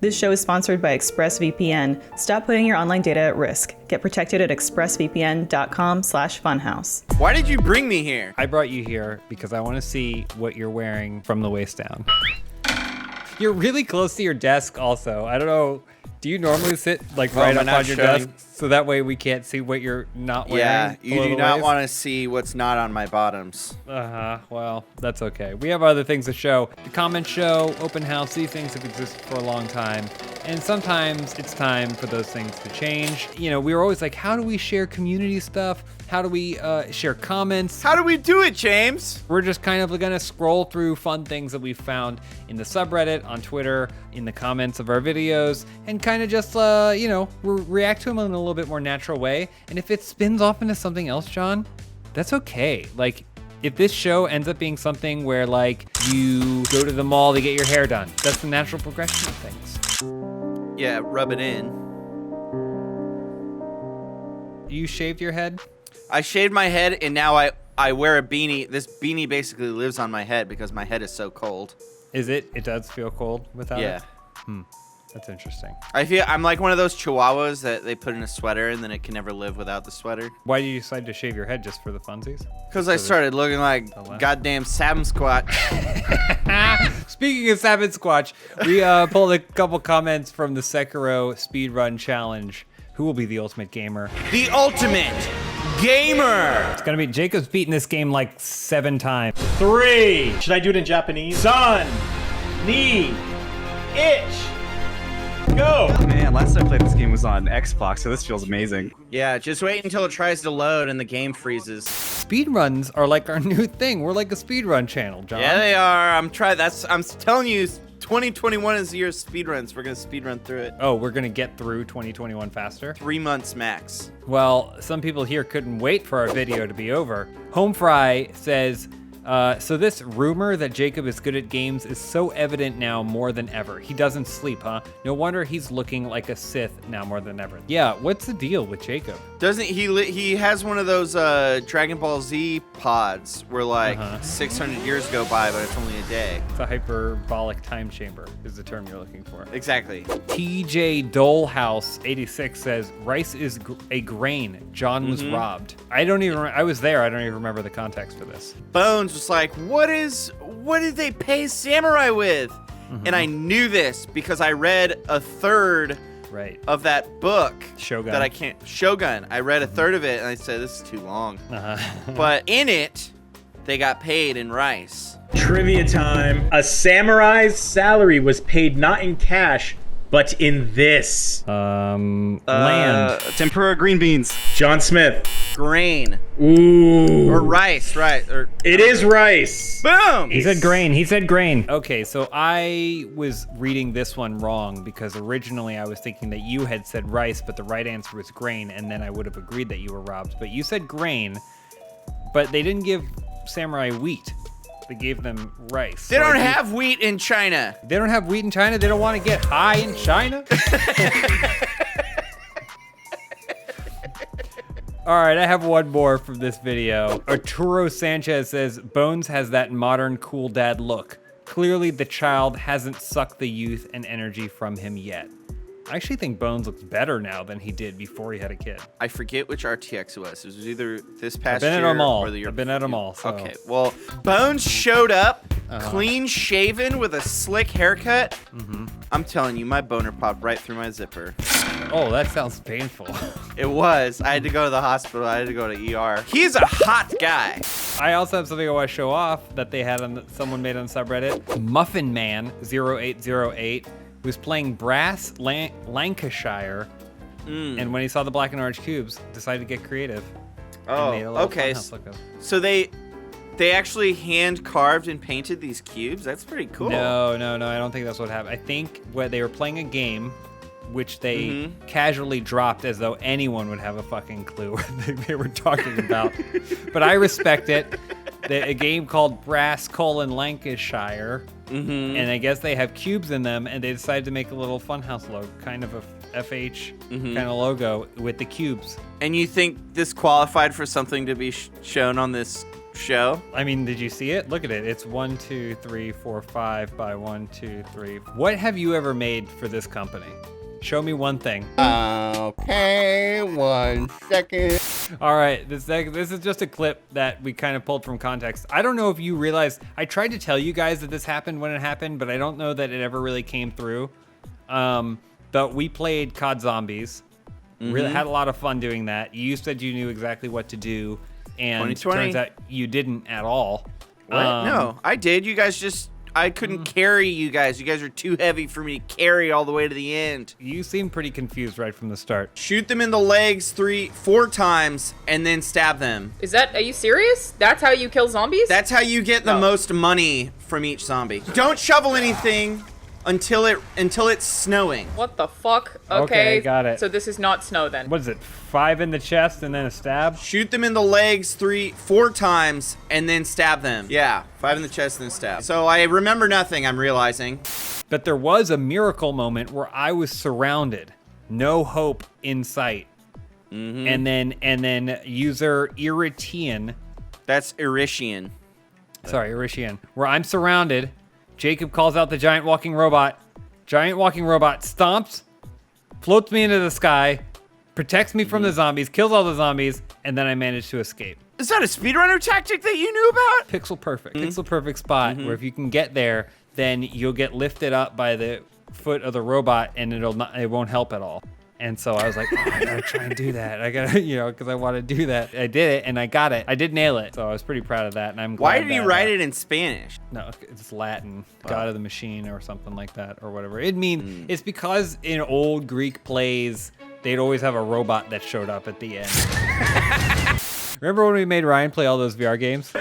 This show is sponsored by ExpressVPN. Stop putting your online data at risk. Get protected at expressvpn.com/funhaus. Why did you bring me here? I brought you here because I want to see what you're wearing from the waist down. You're really close to your desk also. I don't know. Do you normally sit like right up on your desk so that way we can't see what you're not wearing? Yeah, you do not want to see what's not on my bottoms. Well, that's okay. We have other things to show. The comment show, open house, these things have existed for a long time. And sometimes it's time for those things to change. You know, we were always like, how do we share community stuff? How do we share comments? How do we do it, James? We're just kind of gonna scroll through fun things that we've found in the subreddit, on Twitter, in the comments of our videos, and kind of just, you know, react to them in a little bit more natural way. And if it spins off into something else, John, that's okay. Like, if this show ends up being something where, like, you go to the mall to get your hair done, that's the natural progression of things. Yeah, rub it in. You shaved your head? I shaved my head, and now I wear a beanie. This beanie basically lives on my head because my head is so cold. Is it? It does feel cold without it? Yeah. That's interesting. I'm like one of those chihuahuas that they put in a sweater, and then it can never live without the sweater. Why did you decide to shave your head, just for the funsies? Because I started looking like goddamn Sasquatch. Speaking of Sasquatch, we pulled a couple comments from the Sekiro speedrun challenge. Who will be the ultimate gamer? The ultimate gamer! It's gonna be Jacob's beaten this game like 7 times. 3. Should I do it in Japanese? Sun, knee, itch, go! Oh, man, last time I played this game was on Xbox, so this feels amazing. Yeah, just wait until it tries to load and the game freezes. Speedruns are like our new thing. We're like a speedrun channel, John. Yeah, they are. I'm telling you, 2021 is the year of speedruns. We're gonna speedrun through it. Oh, we're gonna get through 2021 faster? 3 months max. Well, some people here couldn't wait for our video to be over. Homefry says, so this rumor that Jacob is good at games is so evident now more than ever. He doesn't sleep, huh? No wonder he's looking like a Sith now more than ever. Yeah, what's the deal with Jacob? Doesn't he has one of those Dragon Ball Z pods where like 600 years go by, but it's only a day. It's a hyperbolic time chamber is the term you're looking for. Exactly. TJ Dolehouse 86 says, rice is a grain. John was robbed. I was there. I don't even remember the context for this. Bones was like, what did they pay Samurai with? And I knew this because I read a third of that book. Shogun. Shogun. I read a third of it and I said, this is too long. But in it, they got paid in rice. Trivia time. A samurai's salary was paid not in cash, but in this. Land. Tempura green beans. John Smith. Grain. Ooh. Or rice, right? It is rice. Boom! He said grain. Okay, so I was reading this one wrong because originally I was thinking that you had said rice, but the right answer was grain, and then I would have agreed that you were robbed. But you said grain, but they didn't give samurai wheat. They gave them rice. They don't have wheat in China. They don't have wheat in China? They don't want to get high in China? All right, I have one more from this video. Arturo Sanchez says, Bones has that modern cool dad look. Clearly the child hasn't sucked the youth and energy from him yet. I actually think Bones looks better now than he did before he had a kid. I forget which RTX it was. It was either this past year or the year before. I've been at them all. So. Okay, well, Bones showed up, clean shaven with a slick haircut. I'm telling you, my boner popped right through my zipper. Oh, that sounds painful. It was. I had to go to the hospital. I had to go to ER. He's a hot guy. I also have something I want to show off that they had someone made on subreddit. Muffin Man 0808 was playing Brass Lancashire, and when he saw the black and orange cubes, decided to get creative. Oh, okay. So they actually hand carved and painted these cubes? That's pretty cool. No, I don't think that's what happened. I think they were playing a game which they casually dropped as though anyone would have a fucking clue what they were talking about. But I respect it. A game called Brass Lancashire, and I guess they have cubes in them, and they decided to make a little Funhaus logo, kind of a FH kind of logo with the cubes. And you think this qualified for something to be shown on this show. I mean, did you see it? Look at it. It's 1, 2, 3, 4, 5 by 1, 2, 3. What have you ever made for this company? Show me one thing. Okay, 1 second. All right, this is just a clip that we kind of pulled from context. I don't know if you realized, I tried to tell you guys that this happened when it happened, but I don't know that it ever really came through. But we played COD Zombies. Really had a lot of fun doing that. You said you knew exactly what to do, and it turns out you didn't at all. What? No, I did. You guys I couldn't carry you guys. You guys are too heavy for me to carry all the way to the end. You seem pretty confused right from the start. Shoot them in the legs 4 times and then stab them. Are you serious? That's how you kill zombies? That's how you get the most money from each zombie. Don't shovel anything until it's snowing. What the fuck? Okay, got it. So this is not snow then. What is it? 5 in the chest and then a stab? Shoot them in the legs 4 times and then stab them. Yeah, 5 in the chest and then stab. So I remember nothing, I'm realizing. But there was a miracle moment where I was surrounded, no hope in sight. And then user Iritian. That's Iritian. Sorry, Iritian. Where I'm surrounded, Jacob calls out the giant walking robot. Giant walking robot stomps, floats me into the sky, protects me from the zombies, kills all the zombies, and then I manage to escape. Is that a speedrunner tactic that you knew about? Pixel perfect spot where if you can get there, then you'll get lifted up by the foot of the robot and it won't help at all. And so I was like, oh, I gotta try and do that. I gotta, because I want to do that. I did it and I got it. I did nail it. So I was pretty proud of that. And I'm glad. Why did he write it in Spanish? No, it's Latin. God of the machine or something like that or whatever. It means it's because in old Greek plays, they'd always have a robot that showed up at the end. Remember when we made Ryan play all those VR games?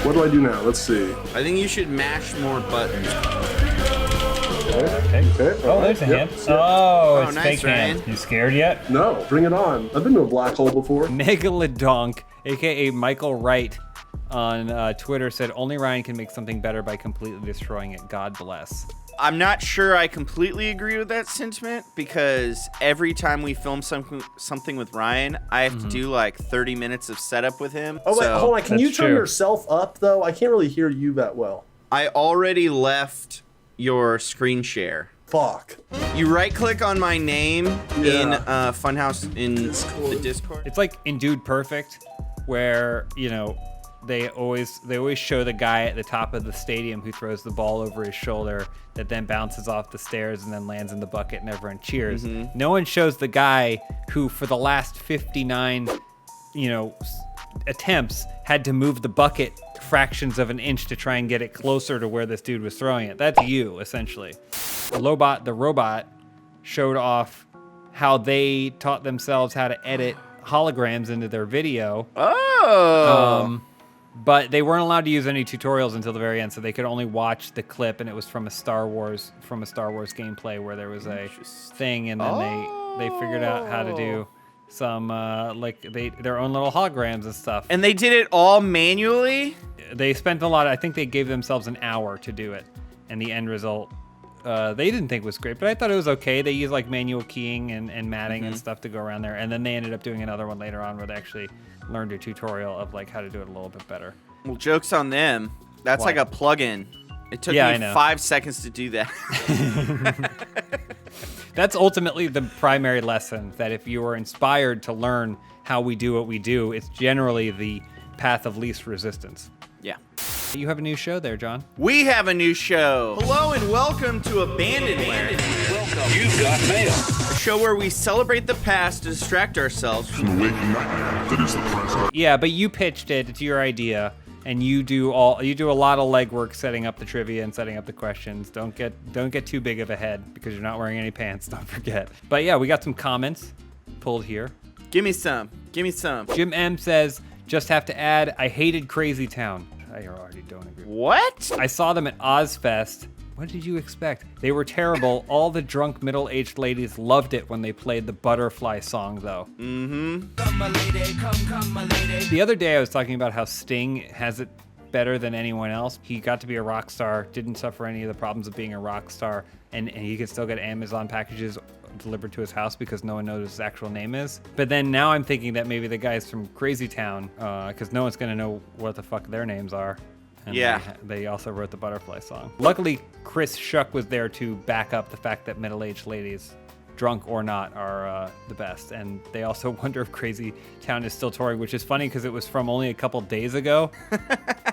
What do I do now? Let's see. I think you should mash more buttons. Okay. Oh, there's a hand. Yep. Oh, it's nice, fake hand. Ryan. You scared yet? No, bring it on. I've been to a black hole before. Megalodonk, aka Michael Wright, on Twitter said, only Ryan can make something better by completely destroying it. God bless. I'm not sure I completely agree with that sentiment because every time we film something with Ryan, I have to do like 30 minutes of setup with him. Oh, wait, hold on. Can you turn true. yourself up, though? I can't really hear you that well. I already left your screen share. Fuck. You right-click on my name in Funhaus in the Discord. It's like in Dude Perfect, where, they always show the guy at the top of the stadium who throws the ball over his shoulder that then bounces off the stairs and then lands in the bucket and everyone cheers. No one shows the guy who for the last 59, attempts had to move the bucket fractions of an inch to try and get it closer to where this dude was throwing it. That's you, essentially. The robot showed off how they taught themselves how to edit holograms into their video. Oh. But they weren't allowed to use any tutorials until the very end, so they could only watch the clip, and it was from a Star Wars gameplay where there was a thing, and then they figured out how to do some their own little holograms and stuff. And they did it all manually? They spent a lot. I think they gave themselves an hour to do it, and the end result they didn't think was great, but I thought it was okay. They used like manual keying and matting and stuff to go around there, and then they ended up doing another one later on where they actually learned a tutorial of like how to do it a little bit better. Well, joke's on them. That's Why? like a plugin. It took me 5 seconds to do that. That's ultimately the primary lesson, that if you are inspired to learn how we do what we do, it's generally the path of least resistance. Yeah. You have a new show there, John. We have a new show. Hello and welcome to Abandonware. Welcome. You've got mail. A show where we celebrate the past to distract ourselves from The waking nightmare that is the present. Yeah, but you pitched it. It's your idea, and you do a lot of legwork setting up the trivia and setting up the questions. Don't get too big of a head because you're not wearing any pants. Don't forget. But yeah, we got some comments pulled here. Give me some. Jim M says, just have to add, I hated Crazy Town. I already don't agree. What? I saw them at Ozfest. What did you expect? They were terrible. All the drunk middle-aged ladies loved it when they played the Butterfly song, though. Mm-hmm. The other day I was talking about how Sting has it better than anyone else. He got to be a rock star, didn't suffer any of the problems of being a rock star, and he could still get Amazon packages delivered to his house because no one knows what his actual name is. But then now I'm thinking that maybe the guy's from Crazy Town, because no one's gonna know what the fuck their names are. And yeah. They also wrote the Butterfly song. Luckily, Chris Schuck was there to back up the fact that middle-aged ladies, drunk or not, are the best. And they also wonder if Crazy Town is still touring, which is funny because it was from only a couple days ago.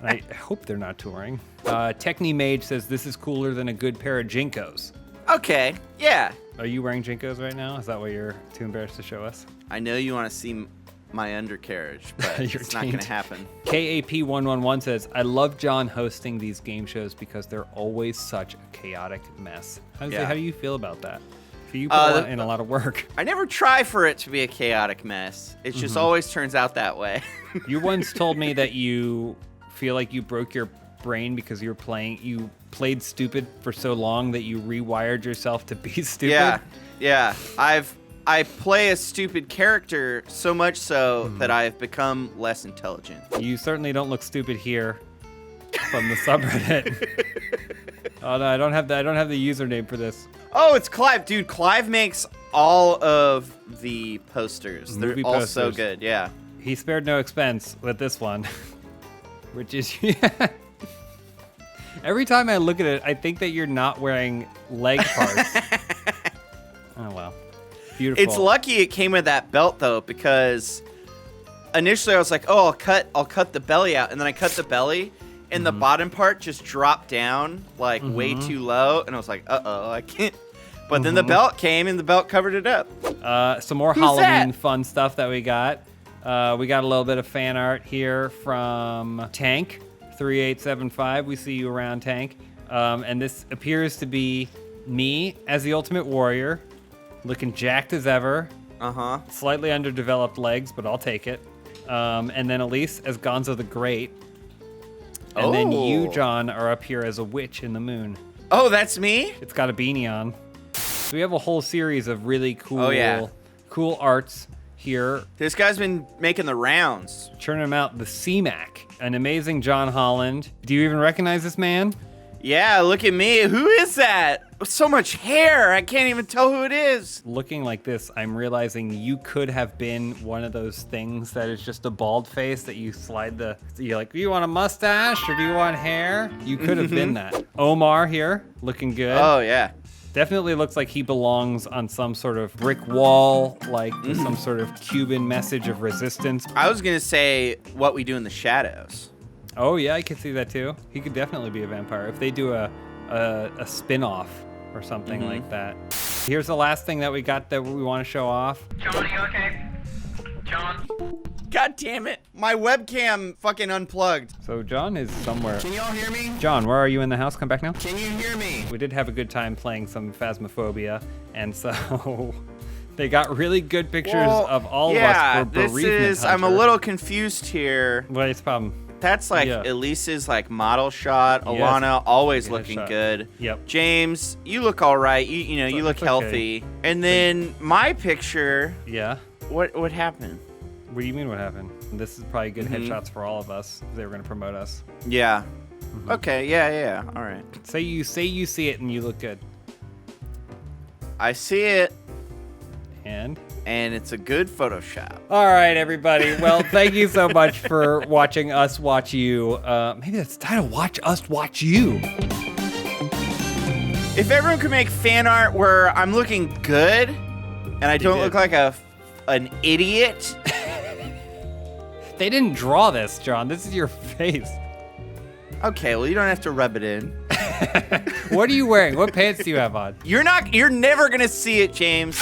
I hope they're not touring. Techni Mage says this is cooler than a good pair of Jinkos. Okay, yeah. Are you wearing Jinkos right now? Is that why you're too embarrassed to show us? I know you want to see my undercarriage, but it's not going to happen. KAP111 says, I love John hosting these game shows because they're always such a chaotic mess. How do you feel about that? So you put in a lot of work. I never try for it to be a chaotic mess. It just always turns out that way. You once told me that you feel like you broke your brain because you played stupid for so long that you rewired yourself to be stupid. Yeah. I play a stupid character so much so that I've become less intelligent. You certainly don't look stupid here from the subreddit. Oh no, I don't have the username for this. Oh, it's Clive. Dude, Clive makes all of the posters. They're all so good, yeah. He spared no expense with this one, which is... Every time I look at it, I think that you're not wearing leg parts. Oh, well. Beautiful. It's lucky it came with that belt, though, because initially I was like, oh, I'll cut the belly out. And then I cut the belly, and the bottom part just dropped down, like, way too low. And I was like, uh-oh, I can't. But then the belt came, and the belt covered it up. Some more Halloween fun stuff that we got. We got a little bit of fan art here from Tank. 3875, we see you around, Tank. And this appears to be me as the Ultimate Warrior, looking jacked as ever. Slightly underdeveloped legs, but I'll take it. And then Elise as Gonzo the Great. And then you, John, are up here as a witch in the moon. Oh, that's me? It's got a beanie on. So we have a whole series of really cool, cool arts here. This guy's been making the rounds. Churning them out. The C-Mac, an amazing John Holland. Do you even recognize this man? Yeah, look at me. Who is that? So much hair. I can't even tell who it is. Looking like this, I'm realizing you could have been one of those things that is just a bald face that you slide you're like, do you want a mustache or do you want hair? You could have been that. Omar here, looking good. Oh, yeah. Definitely looks like he belongs on some sort of brick wall, like some sort of Cuban message of resistance. I was going to say What We Do in the Shadows. Oh, yeah, I could see that too. He could definitely be a vampire if they do a spin-off or something like that. Here's the last thing that we got that we want to show off. John, are you okay? John? God damn it. My webcam fucking unplugged. So John is somewhere. Can y'all hear me? John, where are you in the house? Come back now. Can you hear me? We did have a good time playing some Phasmophobia, and so they got really good pictures of all of us for bereavement I'm a little confused here. What's the problem? That's like Elise's like model shot. Alana always looking good. Yep. James, you look all right. You look healthy. And then my picture. Yeah. What happened? What do you mean what happened? This is probably good headshots for all of us if they were going to promote us. Yeah. Okay. Yeah. All right. Say you see it and you look good. I see it. And it's a good Photoshop. All right, everybody. Well, thank you so much for watching us watch you. Maybe that's the title, Watch Us Watch You. If everyone could make fan art where I'm looking good and I don't look like an idiot. They didn't draw this, John. This is your face. Okay, well, you don't have to rub it in. What are you wearing? What pants do you have on? You're never going to see it, James.